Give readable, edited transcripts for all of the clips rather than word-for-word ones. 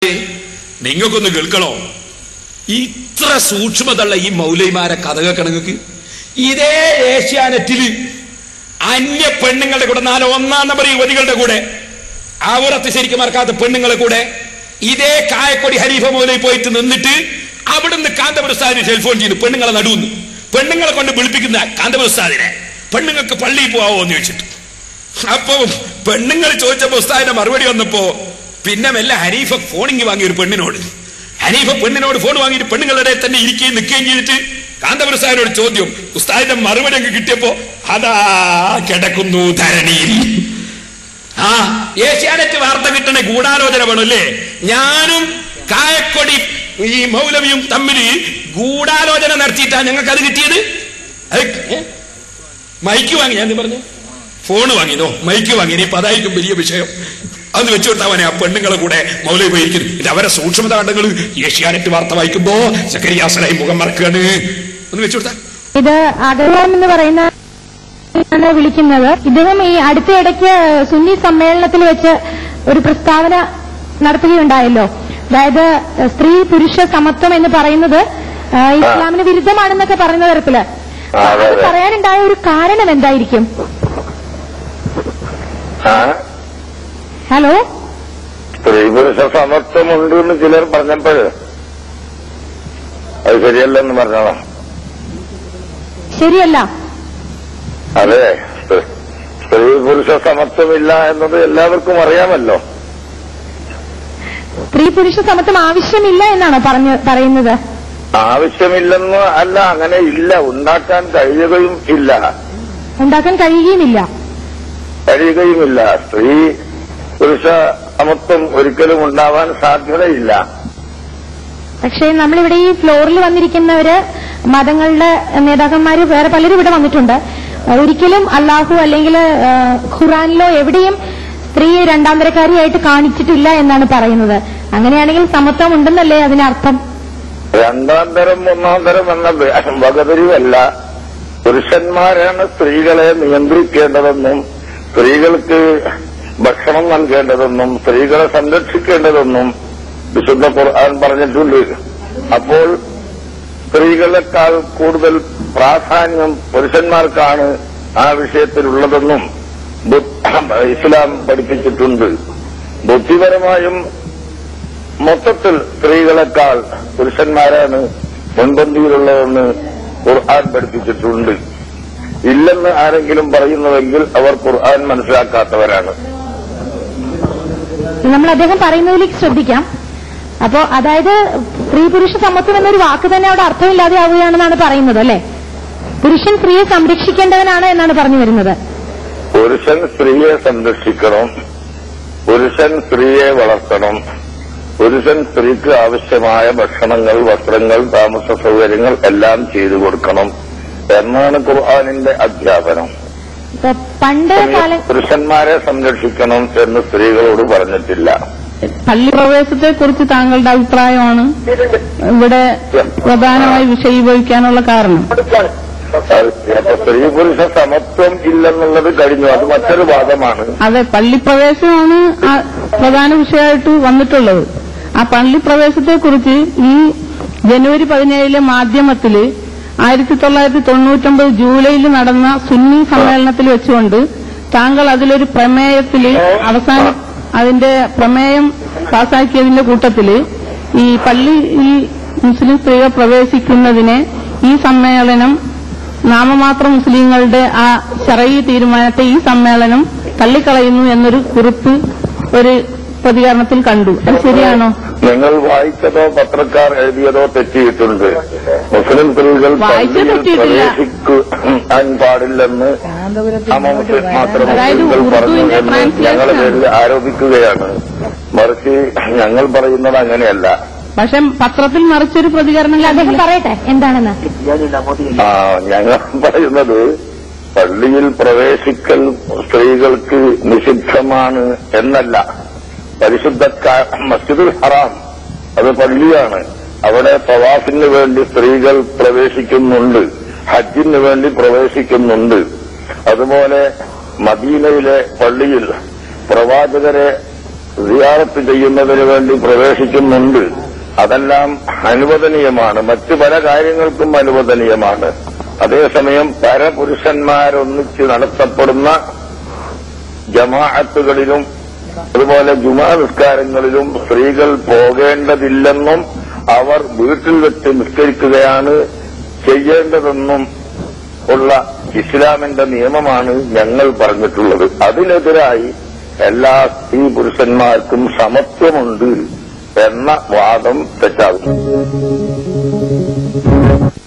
നിങ്ങൾക്കൊന്ന് കേൾക്കണോ? ഇത്ര സൂക്ഷ്മതയുള്ള ഈ മൗലൈമാരെ കഥ കേൾക്കണം നിങ്ങൾക്ക്. ഇതേ ഏഷ്യാനെറ്റില് അന്യ പെണ്ണുങ്ങളുടെ കൂടെ 4 ഒന്നാം നമ്പർ യുവതികളുടെ കൂടെ അവരത്ത് ശരിക്കും മറക്കാത്ത പെണ്ണുങ്ങളെ കൂടെ ഇതേ കായക്കൊടി ഹരീഫ മൗലവി പോയിട്ട് നിന്നിട്ട് അവിടുന്ന് കാന്തപുര ഉസ്താദിന് ടെലിഫോൺ ചെയ്യുന്നു. പെണ്ണുങ്ങളെ നടുവുന്ന് പെണ്ണുങ്ങളെ കൊണ്ട് വിളിപ്പിക്കുന്ന കാന്തപുര ഉസ്താദിനെ പെണ്ണുങ്ങൾക്ക് പള്ളിയിൽ പോവാമോ എന്ന് ചോദിച്ചിട്ട്. അപ്പൊ പെണ്ണുങ്ങൾ ചോദിച്ചപ്പോ ഉസ്താദിന്റെ മറുപടി വന്നപ്പോ പിന്നെ മെല്ലെ ഹനീഫ ഫോണിങ് വാങ്ങിയ ഒരു പെണ്ണിനോട് ഫോൺ വാങ്ങിയിട്ട് പെണ്ണുങ്ങളുടെ തന്നെ ഇരിക്കുകയും നിൽക്കുകയും ചെയ്തിട്ട് കാന്തപുര ഉസ്താദിനോട് ചോദ്യം. ഉസ്താദിന്റെ മറുപടി അങ്ങ് കിട്ടിയപ്പോ അതാ കിടക്കുന്നു ധരണിയിൽ. ഏഷ്യാനെറ്റ് വാർത്ത കിട്ടണേ ഗൂഢാലോചന വേണമല്ലേ? ഞാനും കായക്കൊടി ഈ മൗലവിയും തമ്മിൽ ഗൂഢാലോചന നടത്തിയിട്ടാ ഞങ്ങൾക്ക് അത് കിട്ടിയത്. മൈക്ക് വാങ്ങി, ഞാൻ പറഞ്ഞു ഫോണ് വാങ്ങിനോ മൈക്ക് വാങ്ങി. ഇനിയിപ്പോ അതായിരിക്കും വലിയ വിഷയം. അത് വെച്ചു കൊടുത്താവനെ ആ പെണ്ണുങ്ങളെ കൂടെ മൗലവി പോയിരിക്കുന്നു. ഇത് അവരെ സൂക്ഷ്മത കണ്ടങ്ങൾ ഏഷ്യാനെറ്റ് വാർത്ത വായിക്കുമ്പോ സക്കരിയ സലായി മുഖം മറക്കാണ്. ഒന്ന് വെച്ചു കൊടുത്താ. ഇത് അഗർവാൾ എന്ന് പറയുന്ന വിളിക്കുന്നത്. ഇദ്ദേഹം ഈ അടുത്തിടയ്ക്ക് സുന്നി സമ്മേളനത്തിൽ വെച്ച് ഒരു പ്രസ്താവന നടത്തുകയുണ്ടായല്ലോ. അതായത് സ്ത്രീ പുരുഷ സമത്വം എന്ന് പറയുന്നത് ഇസ്ലാമിന് വിരുദ്ധമാണെന്നൊക്കെ പറയുന്ന തരത്തില്. അത് പറയാനുണ്ടായ ഒരു കാരണം എന്തായിരിക്കും? ഹലോ, സ്ത്രീ പുരുഷ സമത്വമുണ്ട് എന്ന് ചിലർ പറഞ്ഞപ്പോൾ അത് ശരിയല്ലെന്ന് പറഞ്ഞോ? ശരിയല്ല. അതെ, സ്ത്രീ പുരുഷ സമത്വമില്ല എന്നത് എല്ലാവർക്കും അറിയാമല്ലോ. സ്ത്രീ പുരുഷ സമത്വം ആവശ്യമില്ല എന്നാണോ പറയുന്നത്? ആവശ്യമില്ലെന്ന് അല്ല, അങ്ങനെ ഇല്ല, ഉണ്ടാക്കാൻ കഴിയുകയും ഇല്ല. സ്ത്രീ പുരുഷ സമത്വം ഒരിക്കലും ഉണ്ടാവാൻ സാധ്യതയില്ല. പക്ഷേ നമ്മളിവിടെ ഈ ഫ്ലോറിൽ വന്നിരിക്കുന്നവര് മതങ്ങളുടെ നേതാക്കന്മാര് വേറെ പലരും ഇവിടെ വന്നിട്ടുണ്ട്. ഒരിക്കലും അള്ളാഹു അല്ലെങ്കിൽ ഖുറാനിലോ എവിടെയും സ്ത്രീ രണ്ടാം തരക്കാരിയായിട്ട് കാണിച്ചിട്ടില്ല എന്നാണ് പറയുന്നത്. അങ്ങനെയാണെങ്കിൽ സമത്വം ഉണ്ടെന്നല്ലേ അതിനർത്ഥം? രണ്ടാം തരം ഒന്നാം തരം എന്ന വകതിരിവല്ല. പുരുഷന്മാരാണ് സ്ത്രീകളെ നിയന്ത്രിക്കേണ്ടതെന്നും സ്ത്രീകൾക്ക് ഭക്ഷണം നൽകേണ്ടതെന്നും സ്ത്രീകളെ സംരക്ഷിക്കേണ്ടതെന്നും വിശുദ്ധ ഖുർആൻ പറഞ്ഞിട്ടുണ്ട്. അപ്പോൾ സ്ത്രീകളെക്കാൾ കൂടുതൽ പ്രാധാന്യം പുരുഷന്മാർക്കാണ് ആ വിഷയത്തിലുള്ളതെന്നും ഇസ്ലാം പഠിപ്പിച്ചിട്ടുണ്ട്. ബുദ്ധിപരമായും മൊത്തത്തിൽ സ്ത്രീകളെക്കാൾ പുരുഷന്മാരാണ് മുൻപന്തിയിലുള്ളതെന്ന് ഖുർആൻ പഠിപ്പിച്ചിട്ടുണ്ട്. ഇല്ലെന്ന് ആരെങ്കിലും പറയുന്നുവെങ്കിൽ അവർ ഖുർആൻ മനസ്സിലാക്കാത്തവരാണ്. നമ്മൾ അദ്ദേഹം പറയുന്നതിലേക്ക് ശ്രദ്ധിക്കാം. അപ്പോ അതായത് സ്ത്രീ പുരുഷ സമത്വം എന്നൊരു വാക്ക് തന്നെ അവിടെ അർത്ഥമില്ലാതെ ആവുകയാണെന്നാണ് പറയുന്നത് അല്ലെ? പുരുഷൻ സ്ത്രീയെ സംരക്ഷിക്കേണ്ടവനാണ് എന്നാണ് പറഞ്ഞു വരുന്നത്. പുരുഷൻ സ്ത്രീയെ സംരക്ഷിക്കണം, പുരുഷൻ സ്ത്രീയെ വളർത്തണം, പുരുഷൻ സ്ത്രീക്ക് ആവശ്യമായ ഭക്ഷണങ്ങൾ, വസ്ത്രങ്ങൾ, താമസ സൗകര്യങ്ങൾ എല്ലാം ചെയ്തു കൊടുക്കണം എന്നാണ് ഖുർആനിന്റെ അധ്യാപനം. പണ്ട് പുരുഷന്മാരെ സംരക്ഷിക്കണം എന്ന് സ്ത്രീകളോട് പറഞ്ഞിട്ടില്ല. പള്ളി പ്രവേശത്തെ കുറിച്ച് താങ്കളുടെ അഭിപ്രായമാണ് ഇവിടെ പ്രധാനമായി വിഷയീഭവിക്കാനുള്ള കാരണം. സ്ത്രീ പുരുഷ സമത്വം ഇല്ലെന്നുള്ളത് കഴിഞ്ഞു, അത് മറ്റൊരു വാദമാണ്. അതെ, പള്ളിപ്രവേശമാണ് പ്രധാന വിഷയമായിട്ട് വന്നിട്ടുള്ളത്. ആ പള്ളിപ്രവേശത്തെ കുറിച്ച് ഈ ജനുവരി 17 മാധ്യമത്തില് 1999 ജൂലൈയിൽ നടന്ന സുന്നി സമ്മേളനത്തിൽ വെച്ചുകൊണ്ട് താങ്കൾ അതിലൊരു പ്രമേയത്തില് അതിന്റെ പ്രമേയം പാസാക്കിയതിന്റെ കൂട്ടത്തില് ഈ പള്ളിയിൽ മുസ്ലിം സ്ത്രീകൾ പ്രവേശിക്കുന്നതിനെ ഈ സമ്മേളനം നാമമാത്ര മുസ്ലിങ്ങളുടെ ആ ശറഈ തീരുമാനത്തെ ഈ സമ്മേളനം തള്ളിക്കളയുന്നു എന്നൊരു കുറിപ്പ് ഒരു പ്രതികരണത്തിൽ കണ്ടു. അത് ശരിയാണോ? നിങ്ങൾ വായിച്ചതോ പത്രക്കാർ എഴുതിയതോ തെറ്റിയിട്ടുണ്ട്. മുസ്ലിം സ്ത്രീകൾ പ്രവേശിക്കാൻ പാടില്ലെന്ന് മാത്രം മുസ്ലിങ്ങൾ പറഞ്ഞു എന്ന് ഞങ്ങളുടെ പേരിൽ ആരോപിക്കുകയാണ്. മറിച്ച് ഞങ്ങൾ പറയുന്നത് അങ്ങനെയല്ല. പക്ഷെ പത്രത്തിൽ മറിച്ചൊരു പ്രതികരണം അദ്ദേഹം പറയട്ടെ എന്താണെന്ന്. ഞങ്ങൾ പറയുന്നത് പള്ളിയിൽ പ്രവേശിക്കൽ സ്ത്രീകൾക്ക് നിഷിദ്ധമാണ് എന്നല്ല. പരിശുദ്ധ മസ്ജിദുൽ ഹറാം അത് പള്ളിയാണ്. അവിടെ തവാഫിന് വേണ്ടി സ്ത്രീകൾ പ്രവേശിക്കുന്നുണ്ട്, ഹജ്ജിന് വേണ്ടി പ്രവേശിക്കുന്നുണ്ട്. അതുപോലെ മദീനയിലെ പള്ളിയിൽ പ്രവാചകരെ സിയാറത്ത് ചെയ്യുന്നതിന് വേണ്ടി പ്രവേശിക്കുന്നുണ്ട്. അതെല്ലാം അനുവദനീയമാണ്, മറ്റു പല കാര്യങ്ങൾക്കും അനുവദനീയമാണ്. അതേസമയം പരപുരുഷന്മാരൊന്നിച്ച് നടത്തപ്പെടുന്ന ജമാഅത്തുകളിലും അതുപോലെ ജുമാ നിസ്കാരങ്ങളിലും സ്ത്രീകൾ പോകേണ്ടതില്ലെന്നും അവർ വീട്ടിൽ വെച്ച് നിസ്കരിക്കുകയാണ് ചെയ്യേണ്ടതെന്നും ഉള്ള ഇസ്ലാമിന്റെ നിയമമാണ് ഞങ്ങൾ പറഞ്ഞിട്ടുള്ളത്. അതിനെതിരായി എല്ലാ സ്ത്രീ പുരുഷന്മാർക്കും സമത്വമുണ്ട് എന്ന വാദം തെറ്റാകും.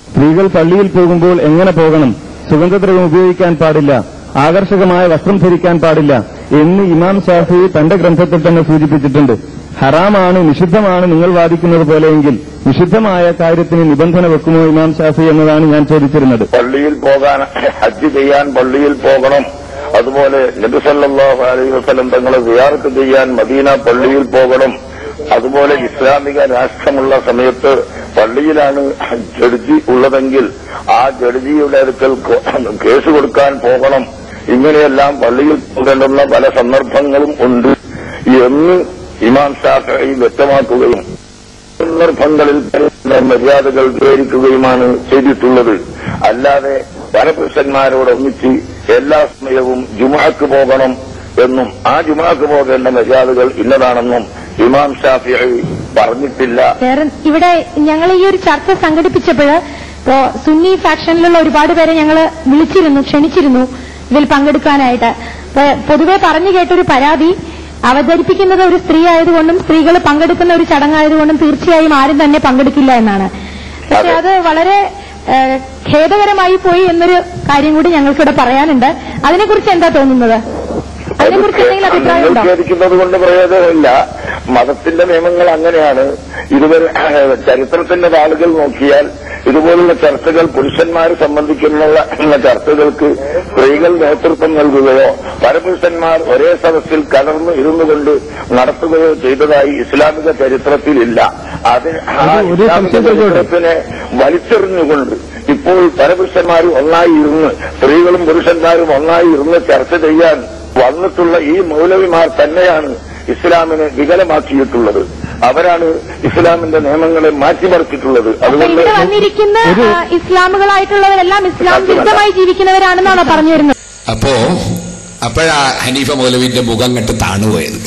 സ്ത്രീകൾ പള്ളിയിൽ പോകുമ്പോൾ എങ്ങനെ പോകണം, സുഗന്ധദ്രവ്യം ഉപയോഗിക്കാൻ പാടില്ല, ആകർഷകമായ വസ്ത്രം ധരിക്കാൻ പാടില്ല എന്ന് ഇമാം ഷാഫി തന്റെ ഗ്രന്ഥത്തിൽ തന്നെ സൂചിപ്പിച്ചിട്ടുണ്ട്. ഹറാമാണ്, നിഷിദ്ധമാണ് നിങ്ങൾ വാദിക്കുന്നത് പോലെയെങ്കിൽ നിഷിദ്ധമായ കാര്യത്തിന് നിബന്ധന വെക്കുമോ ഇമാം ഷാഫി എന്നതാണ് ഞാൻ ചോദിച്ചിരുന്നത്. പള്ളിയിൽ പോകാൻ, ഹജ്ജ് ചെയ്യാൻ പള്ളിയിൽ പോകണം, അതുപോലെ നബി സല്ലല്ലാഹു അലൈഹി വസല്ലം തങ്ങളെ സിയാറത്ത് ചെയ്യാൻ മദീന പള്ളിയിൽ പോകണം, അതുപോലെ ഇസ്ലാമിക രാഷ്ട്രമുള്ള സമയത്ത് പള്ളിയിലാണ് ജഡ്ജി ഉള്ളതെങ്കിൽ ആ ജഡ്ജിയുടെ അടുക്കൽ കേസ് കൊടുക്കാൻ പോകണം, ഇങ്ങനെയെല്ലാം പള്ളിയിൽ പോകേണ്ടുന്ന പല സന്ദർഭങ്ങളും ഉണ്ട് എന്ന് ഇമാം ഷാഫിഈ വ്യക്തമാക്കുകയും സന്ദർഭങ്ങളിൽ മര്യാദകൾ വിവരിക്കുകയുമാണ് ചെയ്തിട്ടുള്ളത്. അല്ലാതെ പരപുരുഷന്മാരോടൊന്നിച്ച് എല്ലാ സമയവും ജുമുഅക്ക് പോകണം എന്നും ആ ജുമുഅക്ക് പോകേണ്ട മര്യാദകൾ ഇന്നതാണെന്നും ഇമാം ഷാഫിഈ പറഞ്ഞിട്ടില്ല. ഇവിടെ ഞങ്ങൾ ഈ ഒരു ചർച്ച സംഘടിപ്പിച്ചപ്പോൾ സുന്നി ഫാക്ഷനിലുള്ള ഒരുപാട് പേരെ ഞങ്ങൾ ക്ഷണിച്ചിരുന്നു ഇതിൽ പങ്കെടുക്കാനായിട്ട്. പൊതുവെ പറഞ്ഞു കേട്ടൊരു പരാതി, അവതരിപ്പിക്കുന്നത് ഒരു സ്ത്രീ ആയതുകൊണ്ടും സ്ത്രീകൾ പങ്കെടുക്കുന്ന ഒരു ചടങ്ങായതുകൊണ്ടും തീർച്ചയായും ആരും തന്നെ പങ്കെടുക്കില്ല എന്നാണ്. പക്ഷെ അത് വളരെ ഖേദകരമായി പോയി എന്നൊരു കാര്യം കൂടി ഞങ്ങൾക്കിവിടെ പറയാനുണ്ട്. അതിനെക്കുറിച്ച് എന്താ തോന്നുന്നത്? അതിനെക്കുറിച്ച് എന്തെങ്കിലും അഭിപ്രായം ഉണ്ടോ? ഖേദിക്കുന്നത് കൊണ്ട് പ്രയോജനമില്ല. മതത്തിന്റെ നിയമങ്ങൾ അങ്ങനെയാണ്. ഇതുവരെ ചരിത്രത്തിന്റെ താളുകൾ നോക്കിയാൽ ഇതുപോലുള്ള ചർച്ചകൾ പുരുഷന്മാരെ സംബന്ധിക്കുന്ന ചർച്ചകൾക്ക് സ്ത്രീകൾ നേതൃത്വം നൽകുകയോ പരപുരുഷന്മാർ ഒരേ സദസ്സിൽ കലർന്നു ഇരുന്നുകൊണ്ട് നടത്തുകയോ ചെയ്തതായി ഇസ്ലാമിക ചരിത്രത്തിലില്ല. ചരിത്രത്തിനെ വലിച്ചെറിഞ്ഞുകൊണ്ട് ഇപ്പോൾ പരപുരുഷന്മാരും ഒന്നായി ഇരുന്ന് സ്ത്രീകളും പുരുഷന്മാരും ഒന്നായി ഇരുന്ന് ചർച്ച ചെയ്യാൻ വന്നിട്ടുള്ള ഈ മൗലവിമാർ തന്നെയാണ് ഇസ്ലാമിനെ വികലമാക്കിയിട്ടുള്ളത്. അവരാണ് ഇസ്ലാമിന്റെ നിയമങ്ങളെ മാറ്റിമറിച്ചിട്ടുള്ളത്. അതുകൊണ്ട് വന്നിരിക്കുന്ന ഇസ്ലാമുകളായിട്ടുള്ളവരെല്ലാം ഇസ്ലാം വിരുദ്ധമായി ജീവിക്കുന്നവരാണെന്നാണോ പറഞ്ഞു വരുന്നത്? അപ്പോഴാ ഹനീഫ മൗലവിന്റെ മുഖം കണ്ട് താണുപോയത്.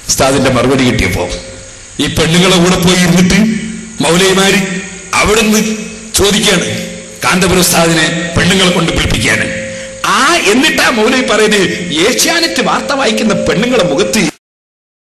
ഉസ്താദിന്റെ മറുപടി കിട്ടിയപ്പോ ഈ പെണ്ണുങ്ങളെ കൂടെ പോയി ഇരുന്നിട്ട് മൗലവിമാര് അവിടെ നിന്ന് ചോദിക്കാണ് കാന്തപുരം ഉസ്താദിനെ പെണ്ണുങ്ങളെ കൊണ്ട് പിടിപ്പിക്കാന്. എന്നിട്ടാ മൗലവി പറയുന്നത് ഏഷ്യാനെറ്റ് വാർത്ത വായിക്കുന്ന പെണ്ണുങ്ങളെ മുഖത്ത്